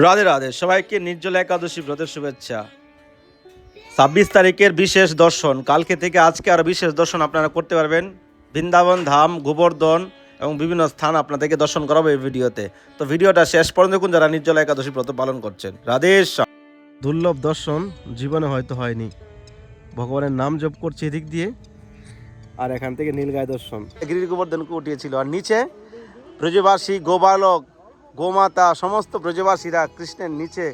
রাধে রাধে, সবাইকে নির্জলা একাদশী ব্রতের শুভেচ্ছা। 26 তারিখের বিশেষ দর্শন, কালকে থেকে আজকে আরও বিশেষ দর্শন আপনারা করতে পারবেন। বৃন্দাবন ধাম, গোবর্ধন এবং বিভিন্ন স্থান আপনাদেরকে দর্শন করাবো এই ভিডিওতে। তো ভিডিওটা শেষ পর্যন্ত দেখুন যারা নির্জলা একাদশী ব্রত পালন করছেন। রাধে শ্যাম। দুর্লভ দর্শন জীবনে হয়তো হয়নি, ভগবানের নাম জপ করছে এদিক দিয়ে, আর এখান থেকে নীলগায় দর্শন। গিরির গোবর্ধনকে উঠিয়েছিল, আর নিচে ব্রজবাসী, গোবালক, গোমাতা, সমস্ত ব্রজবাসীরা কৃষ্ণের নিচে,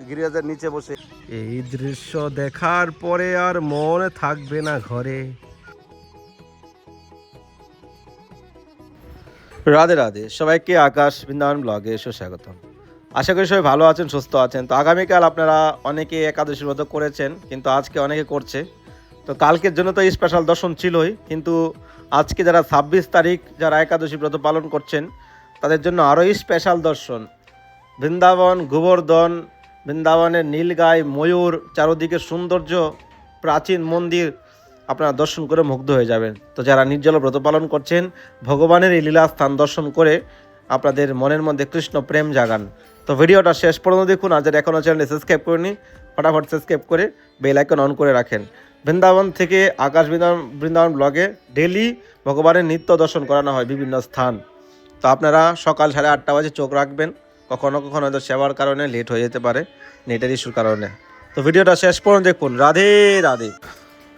গিরিরাজের নিচে বসে। এই দৃশ্য দেখার পরে আর মন থাকবে না ঘরে। রাধে রাধে, সবাইকে আকাশ বৃন্দাবন ব্লগে সুস্বাগতম। আশা করি সবাই ভালো আছেন, সুস্থ আছেন। তো আগামীকাল আপনারা অনেকে একাদশী ব্রত করেছেন, কিন্তু আজকে অনেকে করছে। তো কালকের জন্য তো স্পেশাল দর্শন ছিলই, কিন্তু আজকে যারা 26 তারিখ যারা একাদশী ব্রত পালন করছেন তাদের জন্য আরও স্পেশাল দর্শন। বৃন্দাবন, গোবর্ধন, বৃন্দাবনের নীলগাই, ময়ূর, চারদিকে সৌন্দর্য, প্রাচীন মন্দির আপনারা দর্শন করে মুগ্ধ হয়ে যাবেন। তো যারা নির্জল ব্রত পালন করছেন, ভগবানের এই লীলা স্থান দর্শন করে আপনাদের মনের মধ্যে কৃষ্ণ প্রেম জাগান। তো ভিডিওটা শেষ পর্যন্ত দেখুন। আর যারা এখনও চ্যানেলে সাবস্ক্রাইব করেনি, ফটাফট সাবস্ক্রাইব করে বেল আইকন অন করে রাখেন। বৃন্দাবন থেকে আকাশ বৃন্দাবন ব্লগে ডেলি ভগবানের নিত্য দর্শন করানো হয় বিভিন্ন স্থান। তো আপনারা সকাল 8:30 বাজে চোখ রাখবেন, কখনো কখনো হয়তো সেবার কারণে লেট হয়ে যেতে পারে, নেটের ইস্যুর কারণে। তো ভিডিওটা শেষ পর্যন্ত দেখুন। রাধে রাধে।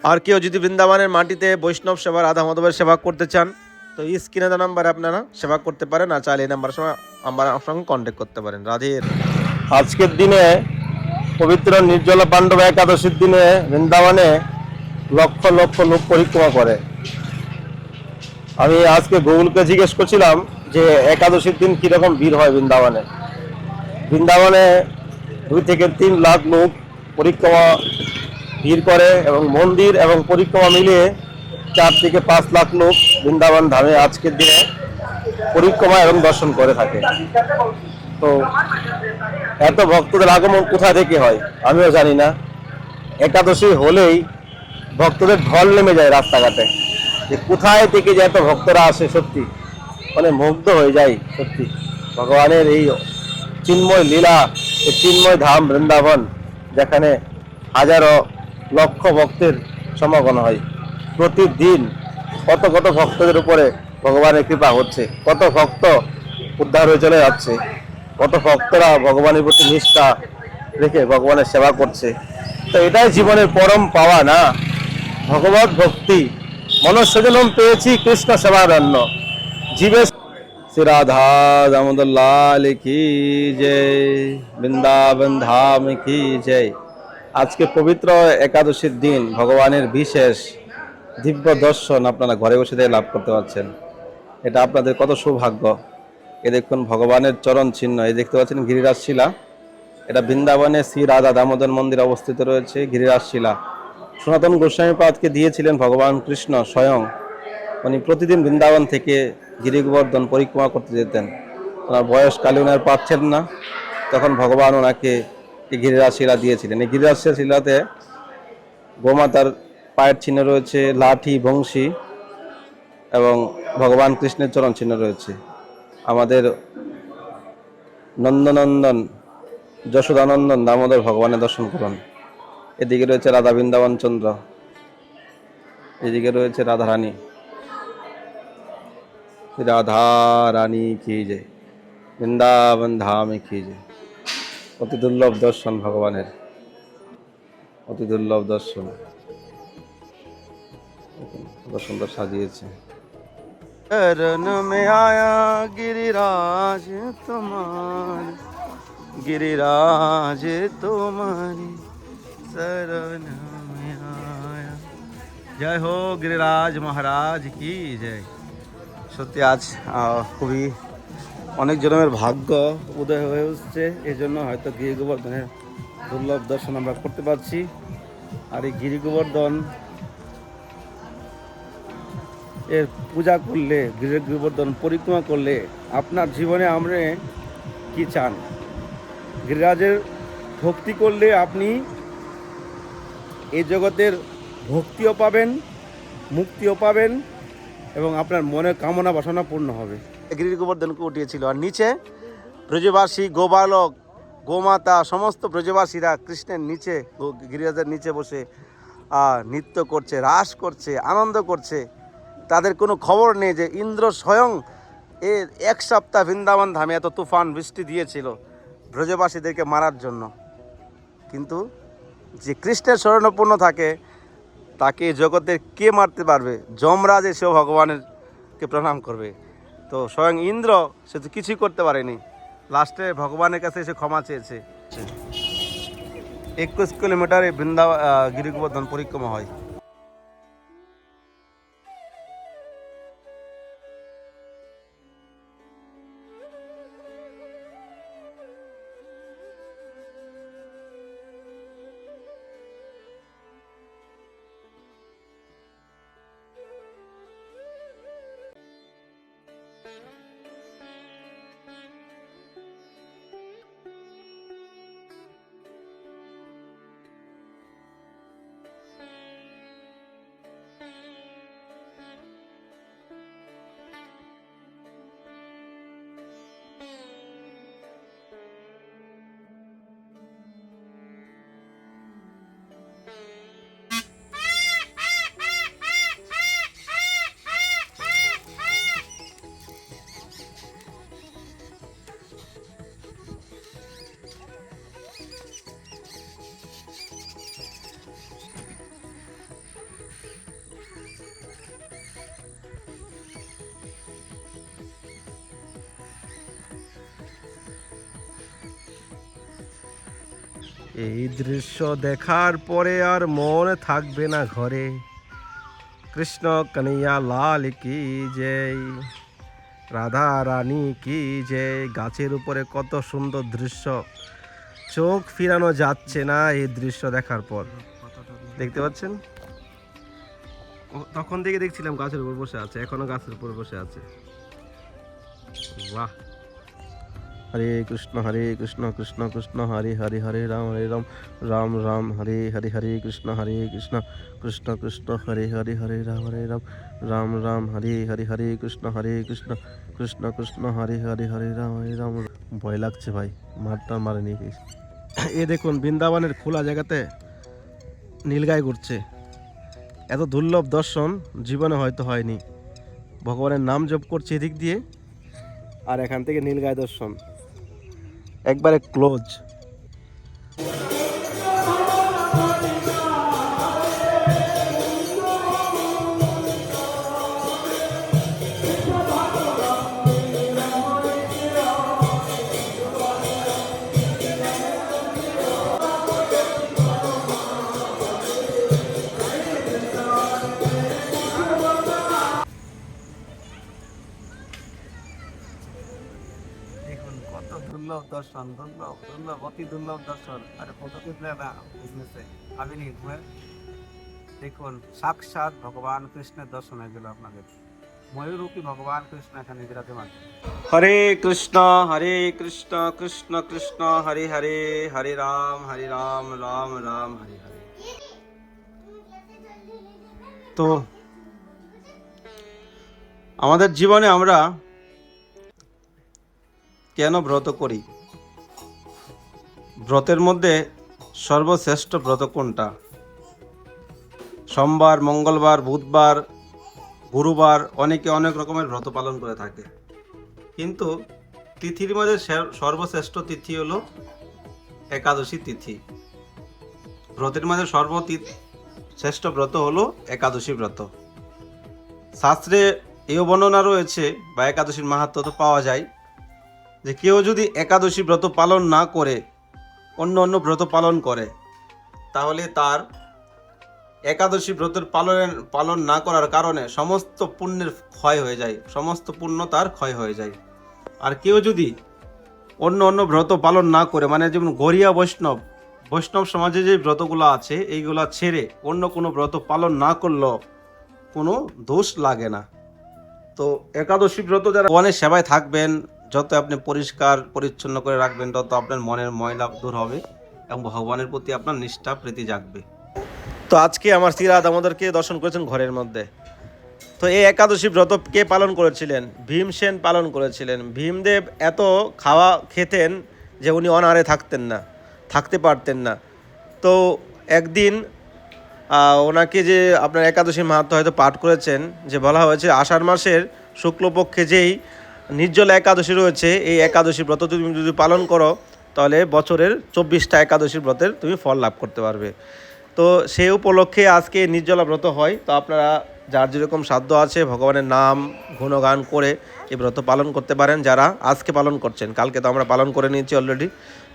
আর কেউ যদি বৃন্দাবনের মাটিতে বৈষ্ণব সেবা, রাধা মাধবের সেবা করতে চান, তো স্ক্রিনে দেওয়া নাম্বারে আপনারা সেবা করতে পারেন। আর চাইলে এই নাম্বারের সময় আমার সঙ্গে কন্ট্যাক্ট করতে পারেন। রাধে। আজকের দিনে পবিত্র নির্জলা পাণ্ডব একাদশীর দিনে বৃন্দাবনে লক্ষ লক্ষ লোক পরিক্রমা করে। আমি আজকে গুগলকে জিজ্ঞেস করছিলাম যে একাদশীর দিন কীরকম ভিড় হয় বৃন্দাবনে। বৃন্দাবনে 2 থেকে 3 লাখ লোক পরিক্রমা ভিড় করে, এবং মন্দির এবং পরিক্রমা মিলিয়ে 4 থেকে 5 লাখ লোক বৃন্দাবন ধামে আজকের দিনে পরিক্রমা এবং দর্শন করে থাকে। তো এত ভক্তদের আগমন কোথা থেকে হয় আমিও জানি না। একাদশী হলেই ভক্তদের ঢল নেমে যায় রাস্তাঘাটে, যে কোথায় থেকে যে এত ভক্তরা আসে, সত্যি মানে মুগ্ধ হয়ে যায়। সত্যি ভগবানের এই চিন্ময় লীলা, এই চিন্ময় ধাম বৃন্দাবন, যেখানে হাজারো লক্ষ ভক্তের সমাগম হয় প্রতিদিন। কত কত ভক্তদের উপরে ভগবানের কৃপা হচ্ছে, কত ভক্ত উদ্ধার হয়ে চলে যাচ্ছে, কত ভক্তরা ভগবানের প্রতি নিষ্ঠা রেখে ভগবানের সেবা করছে। তো এটাই জীবনের পরম পাওয়া না, ভগবত ভক্তি। মনুষ্যজন্ম পেয়েছি কৃষ্ণ সেবার জন্য। জীবে শ্রী রাধা দামোদর লাল কি জয়, বৃন্দাবন ধাম কি জয়। আজকে পবিত্র একাদশীর দিন ভগবানের বিশেষ দিব্য দর্শন আপনারা ঘরে বসে থেকে লাভ করতে পারছেন। এটা আপনাদের কত সৌভাগ্য। এ দেখুন ভগবানের চরণ চিহ্ন, এই দেখতে পাচ্ছেন গিরিরাজ শিলা। এটা বৃন্দাবনে শ্রী রাধা দামোদর মন্দির অবস্থিত রয়েছে গিরিরাজ শিলা। সনাতন গোস্বামীপাদকে দিয়েছিলেন ভগবান কৃষ্ণ স্বয়ং। উনি প্রতিদিন বৃন্দাবন থেকে গিরি গোবর্ধন পরিক্রমা করতে যেতেন। ওনার বয়সকালে ওনার পাচ্ছেন না, তখন ভগবান ওনাকে এই গিরিরাজ শিলা দিয়েছিলেন। এই গিরিরাজ শিলাতে গোমাতার পায়ের চিহ্ন রয়েছে, লাঠি, বংশী এবং ভগবান কৃষ্ণের চরণ চিহ্ন রয়েছে। আমাদের নন্দনন্দন যশোদানন্দন দামোদর ভগবানের দর্শন করুন। এদিকে রয়েছে রাধা বৃন্দাবন চন্দ্র, এদিকে রয়েছে রাধা রানী। রাধা রানী কি জয়, বৃন্দাবন ধাম কি জয়। অতি দুর্লভ দর্শন ভগবানের, অতি দুর্লভ দর্শন। কত সুন্দর সাজিয়েছে। শরণ মে আয়া গিরিরাজ তোমার, गिरिराज तुम्हारी शरण में आया। जय हो गिरिराज महाराज की जय। সত্যি আজ খুবই অনেক জনের ভাগ্য উদয় হয়ে উঠছে, এই জন্য হয়তো গিরি গোবর্ধনের দুর্লভ দর্শন আমরা করতে পারছি। আর এই গিরি গোবর্ধন এর পূজা করলে, গিরি গোবর্ধন পরিক্রমা করলে আপনার জীবনে আমরা কি চান, গিরিরাজের ভক্তি করলে আপনি এই জগতের ভক্তিও পাবেন, মুক্তিও পাবেন, এবং আপনার মনের কামনা বাসনা পূর্ণ হবে। গিরি গোবর্ধনকে উঠিয়েছিল, আর নিচে ব্রজবাসী, গোবালক, গোমাতা সমস্ত ব্রজবাসীরা কৃষ্ণের নিচে, গিরিরাজের নিচে বসে নৃত্য করছে, রাস করছে, আনন্দ করছে। তাদের কোনো খবর নেই যে ইন্দ্র স্বয়ং এর 1 সপ্তাহ বৃন্দাবন ধামে এত তুফান বৃষ্টি দিয়েছিল ব্রজবাসীদেরকে মারার জন্য। কিন্তু যে কৃষ্ণের শরণাপন্ন থাকে তাকে জগতের কে মারতে পারবে? যমরাজ এসেও ভগবানেরকে প্রণাম করবে। তো স্বয়ং ইন্দ্র সে তো কিছুই করতে পারেনি, লাস্টে ভগবানের কাছে এসে ক্ষমা চেয়েছে। 21 কিলোমিটার এই বৃন্দাবন গিরি গোবর্ধন পরিক্রমা হয়। এই দৃশ্য দেখার পরে আর মন থাকবে না ঘরে। কৃষ্ণ কন্হैया লাল কি জয়, রাধা রানী কি জয়। গাছের উপরে কত সুন্দর দৃশ্য, চোখ ফিরানো যাচ্ছে না এই দৃশ্য দেখার পর। দেখতে পাচ্ছেন, তখন থেকে দেখছিলাম গাছের উপর বসে আছে, এখনো গাছের উপর বসে আছে। বাহ। হরে কৃষ্ণ কৃষ্ণ কৃষ্ণ হরে হরে, হরে রাম রাম রাম হরে হরে, হরে কৃষ্ণ কৃষ্ণ কৃষ্ণ হরে হরে, হরে রাম রাম রাম হরে হরে, হরে কৃষ্ণ কৃষ্ণ কৃষ্ণ হরে হরে, হরে রাম। ভয় লাগছে ভাই, মারটা মারেনি। এ দেখুন বৃন্দাবনের খোলা জায়গাতে নীলগাই ঘুরছে। এত দুর্লভ দর্শন জীবনে হয়তো হয়নি। ভগবানের নাম জপ করছে এদিক দিয়ে, আর এখান থেকে নীলগাই দর্শন একবারে ক্লোজ। দুর্লভ দর্শন, দুর্লভ অতি দুর্লভ দর্শন। আরে কত কিছু বুঝতেছে ভাবিনি। দেখুন সাক্ষাৎ ভগবান কৃষ্ণের দর্শন হয়ে গেল আপনাদের। ময়ূরূপী ভগবান কৃষ্ণ এখানে বিরাজমান। হরে কৃষ্ণ কৃষ্ণ কৃষ্ণ হরে হরে, হরে রাম রাম রাম হরে হরে। তো আমাদের জীবনে আমরা কেন ব্রত করি? ব্রতের মধ্যে সর্বশ্রেষ্ঠ ব্রত কোনটা? সোমবার, মঙ্গলবার, বুধবার, গুরুবার অনেকে অনেক রকমের ব্রত পালন করে থাকে, কিন্তু তিথির মধ্যে সর্বশ্রেষ্ঠ তিথি হলো একাদশী তিথি। ব্রতের মধ্যে শ্রেষ্ঠ ব্রত হলো একাদশী ব্রত। শাস্ত্রে এই বর্ণনা রয়েছে বা একাদশীর মাহাত্ম্য তো পাওয়া যায় যে কেউ যদি একাদশী ব্রত পালন না করে অন্য ব্রত পালন করে, তাহলে তার একাদশী ব্রতের পালন না করার কারণে সমস্ত পুণ্যের ক্ষয় হয়ে যায়, সমস্ত পুণ্য তার ক্ষয় হয়ে যায়। আর কেউ যদি অন্য ব্রত পালন না করে, মানে যেমন গরিয়া বৈষ্ণব সমাজে যে ব্রতগুলো আছে এইগুলা ছেড়ে অন্য কোনো ব্রত পালন না করলেও কোনো দোষ লাগে না। তো একাদশী ব্রত যারা ভগবানের সেবায় থাকবেন, যত আপনি পরিষ্কার পরিচ্ছন্ন করে রাখবেন তত আপনার মনের ময়লা দূর হবে এবং ভগবানের প্রতি আপনার নিষ্ঠা প্রীতি জাগবে। তো আজকে আমার শ্রী রাধা দামোদরকে দর্শন করেছেন ঘরের মধ্যে। তো এই একাদশী ব্রত কে পালন করেছিলেন? ভীমসেন পালন করেছিলেন। ভীমদেব এত খেতেন যে উনি অনাহারে থাকতে পারতেন না। তো একদিন ওনাকে যে আপনার একাদশী মাহাত্ম্য হয়তো পাঠ করেছেন, যে বলা হয়েছে আষাঢ় মাসের শুক্লপক্ষে যেই নির্জলা একাদশী রয়েছে, এই একাদশী ব্রত তুমি যদি পালন করো তাহলে বছরের 24টা একাদশী ব্রতের তুমি ফল লাভ করতে পারবে। তো সেই উপলক্ষে আজকে নির্জলা ব্রত হয়। তো আপনারা যার যেরকম সাধ্য আছে ভগবানের নাম গুণগান করে এই ব্রত পালন করতে পারেন, যারা আজকে পালন করছেন। কালকে তো আমরা পালন করে নিয়েছি অলরেডি।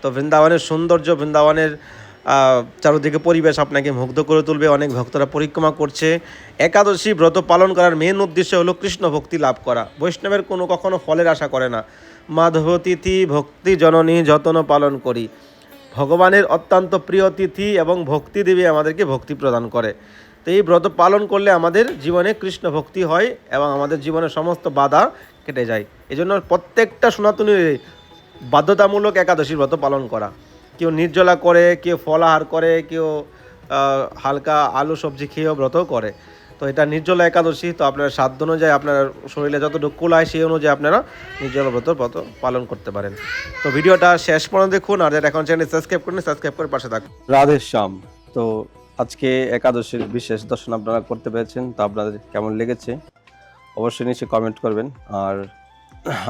তো বৃন্দাবনের সৌন্দর্য, বৃন্দাবনের চারদিকে পরিবেশ আপনাকে মুগ্ধ করে তুলবে। অনেক ভক্তরা পরিক্রমা করছে। একাদশী ব্রত পালন করার মেন উদ্দেশ্য হলো কৃষ্ণ ভক্তি লাভ করা। বৈষ্ণবের কখনো ফলের আশা করে না। মাধব তিথি ভক্তি জননী যতন পালন করি। ভগবানের অত্যন্ত প্রিয় তিথি এবং ভক্তি দেবী আমাদেরকে ভক্তি প্রদান করে। তো এই ব্রত পালন করলে আমাদের জীবনে কৃষ্ণ ভক্তি হয় এবং আমাদের জীবনের সমস্ত বাধা কেটে যায়। এজন্য প্রত্যেকটা সনাতনীর বাধ্যতামূলক একাদশী ব্রত পালন করা। কেউ নির্জলা করে, কেউ ফলাহার করে, কেউ হালকা আলু সবজি খেয়েও ব্রত করে। তো এটা নির্জলা একাদশী। তো আপনার সাধ্য অনুযায়ী আপনার শরীরে যতটুকু কুলায় সেই অনুযায়ী আপনারা নির্জলা ব্রত পালন করতে পারেন। তো ভিডিওটা শেষ পর্যন্ত দেখুন, আর যারা এখন চ্যানেল সাবস্ক্রাইব করেন সাবস্ক্রাইব করে পাশে থাকুন। রাধে শ্যাম। তো আজকে একাদশীর বিশেষ দর্শন আপনারা করতে পেরেছেন। তো আপনাদের কেমন লেগেছে অবশ্যই নিচে কমেন্ট করবেন। আর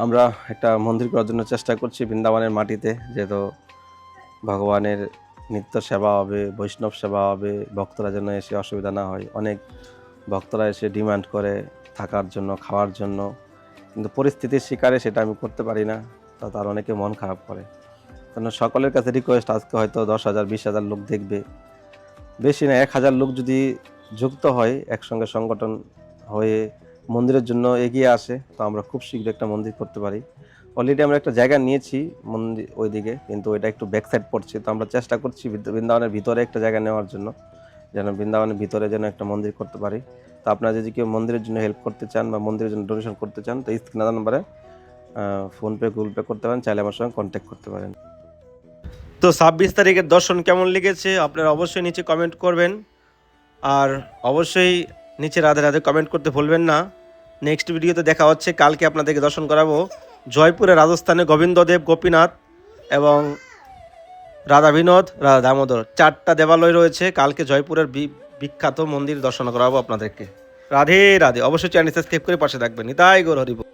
আমরা একটা মন্দির করার জন্য চেষ্টা করছি বৃন্দাবনের মাটিতে, যেহেতু ভগবানের নিত্য সেবা হবে, বৈষ্ণব সেবা হবে, ভক্তরা যেন এসে অসুবিধা না হয়। অনেক ভক্তরা এসে ডিমান্ড করে থাকার জন্য, খাওয়ার জন্য, কিন্তু পরিস্থিতির শিকারে সেটা আমি করতে পারি না। তা তার অনেকে মন খারাপ করে। কারণ সকলের কাছে রিকোয়েস্ট, আজকে হয়তো 10,000 20,000 লোক দেখবে, বেশি না 1,000 লোক যদি যুক্ত হয় একসঙ্গে সংগঠন হয়ে মন্দিরের জন্য এগিয়ে আসে, তো আমরা খুব শীঘ্র একটা মন্দির করতে পারি। অলরেডি আমরা একটা জায়গা নিয়েছি মন্দির ওইদিকে, কিন্তু ওইটা একটু ব্যাক সাইড পড়ছে। তো আমরা চেষ্টা করছি বৃন্দাবনের ভিতরে একটা জায়গা নেওয়ার জন্য, যেন বৃন্দাবনের ভিতরে যেন একটা মন্দির করতে পারি। তো আপনারা যদি কেউ মন্দিরের জন্য হেল্প করতে চান বা মন্দিরের জন্য ডোনেশন করতে চান, তো স্ক্রিনে নাম্বারে ফোনপে গুগল পে করতে পারেন, চাইলে আমার সঙ্গে কন্ট্যাক্ট করতে পারেন। তো 26 তারিখের দর্শন কেমন লেগেছে আপনারা অবশ্যই নিচে কমেন্ট করবেন। আর অবশ্যই নিচে রাধে রাধে কমেন্ট করতে ভুলবেন না। নেক্সট ভিডিওতে দেখা হচ্ছে। কালকে আপনাদেরকে দর্শন করাবো জয়পুরে, রাজস্থানে গোবিন্দদেব, গোপীনাথ এবং রাধা বিনোদ, রাধা দামোদর 4টা দেবালয় রয়েছে। কালকে জয়পুরের বিখ্যাত মন্দির দর্শন করাবো আপনাদেরকে। রাধে রাধে। অবশ্যই চ্যানেল সাবস্ক্রাইব করে পাশে থাকবেন। নিতাই গৌর হরিবল।